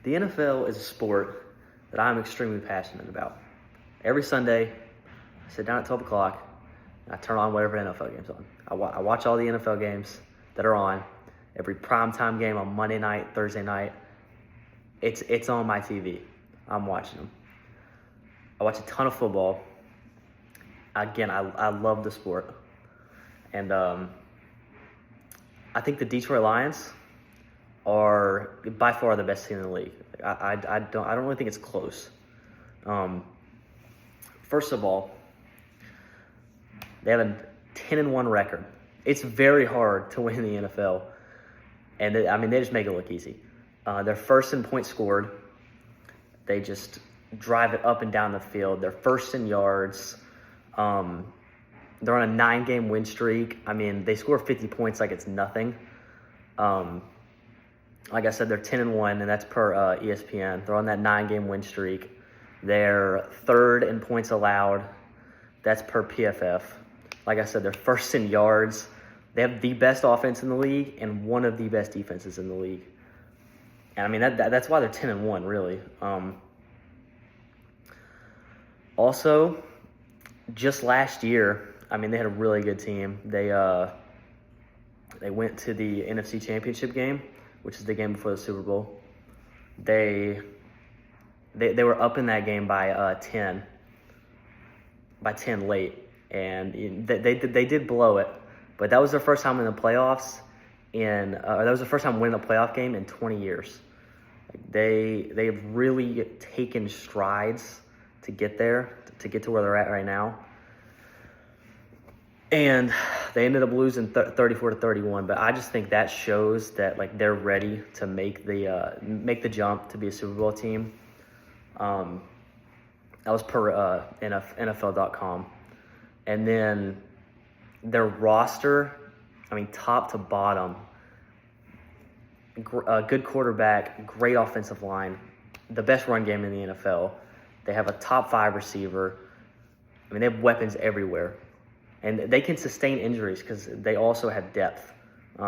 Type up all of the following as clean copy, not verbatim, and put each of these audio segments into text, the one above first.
The NFL is a sport that I'm extremely passionate about. Every Sunday, I sit down at 12 o'clock, and I turn on whatever NFL game's on. I watch all the NFL games that are on. Every primetime game on Monday night, Thursday night, it's on my TV. I'm watching them. I watch a ton of football. Again, I love the sport. And I think the Detroit Lions are by far the best team in the league. I don't really think it's close. First of all, they have a 10-1 record. It's very hard to win in the NFL, and they just make it look easy. They're first in points scored. They just drive it up and down the field. They're first in yards. They're on a 9-game win streak. They score 50 points like it's nothing. Like I said, they're 10-1, and that's per ESPN. They're on that 9-game win streak. They're third in points allowed. That's per PFF. Like I said, they're first in yards. They have the best offense in the league and one of the best defenses in the league. And that's why they're 10-1, really. Also, just last year, they had a really good team. They went to the NFC Championship game, which is the game before the Super Bowl. They were up in that game by 10 late, and they did blow it. But that was their first time in the playoffs, that was the first time winning a playoff game in 20 years. They've really taken strides to get there, to get to where they're at right now. And they ended up losing 34-31, but I just think that shows that they're ready to make the jump to be a Super Bowl team. That was per NFL.com. And then their roster, top to bottom, good quarterback, great offensive line, the best run game in the NFL. They have a top 5 receiver. They have weapons everywhere. And they can sustain injuries because they also have depth. They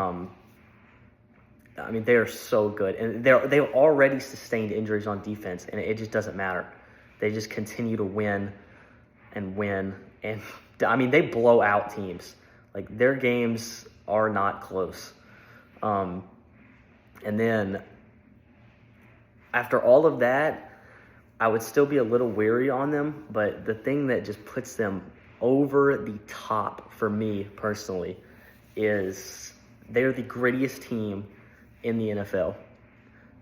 are so good. And they've already sustained injuries on defense, and it just doesn't matter. They just continue to win and win. And, they blow out teams. Their games are not close. And then after all of that, I would still be a little weary on them. But the thing that just puts them over the top for me personally is they're the grittiest team in the NFL.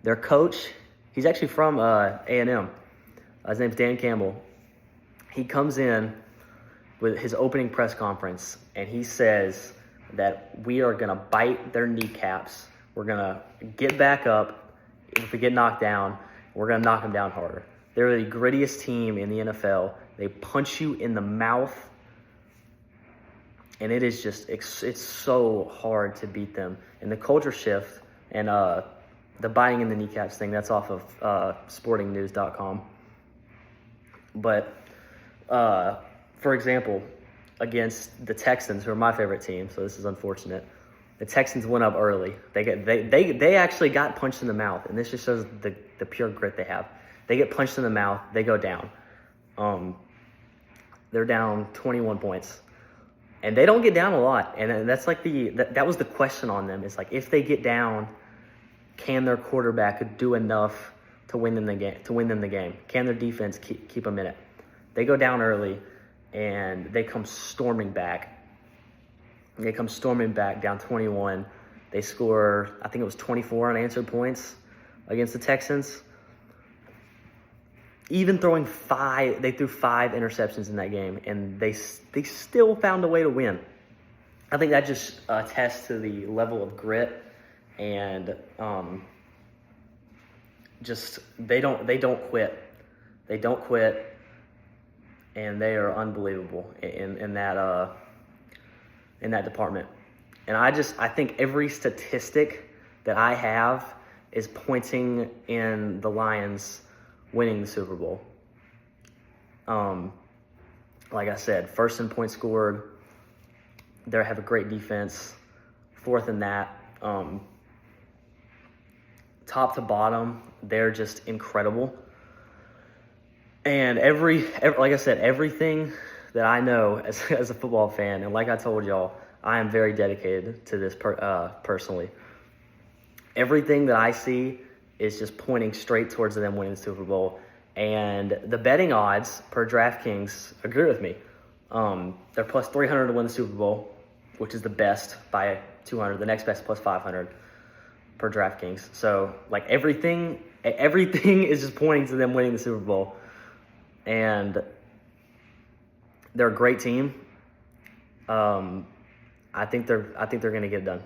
Their coach, he's actually from A&M. His name's Dan Campbell. He comes in with his opening press conference, and he says that we are going to bite their kneecaps. We're going to get back up. If we get knocked down, we're going to knock them down harder. They're the grittiest team in the NFL. They punch you in the mouth, and it is just, it's so hard to beat them. And the culture shift and the biting in the kneecaps thing, that's off of sportingnews.com. But, for example, against the Texans, who are my favorite team, so this is unfortunate, the Texans went up early. They actually got punched in the mouth, and this just shows the pure grit they have. They get punched in the mouth, they go down. They're down 21 points. And they don't get down a lot. And that's that was the question on them. It's if they get down, can their quarterback do enough to win them the game? Can their defense keep them in it? They go down early, and they come storming back. Down 21. They score, I think it was 24 unanswered points against the Texans. Even throwing 5, they threw 5 interceptions in that game, and they still found a way to win. I think that just attests to the level of grit, and they don't quit. They don't quit, and they are unbelievable in that department. And I think every statistic that I have is pointing in the Lions winning the Super Bowl. Like I said, first in points scored. They have a great defense. Fourth in that. top to bottom, they're just incredible. And like I said, everything that I know as a football fan, and like I told y'all, I am very dedicated to this personally. Everything that I see is just pointing straight towards them winning the Super Bowl. And the betting odds per DraftKings agree with me. They're plus 300 to win the Super Bowl, which is the best by 200. The next best plus 500 per DraftKings. So like everything is just pointing to them winning the Super Bowl. And they're a great team. I think they're going to get it done.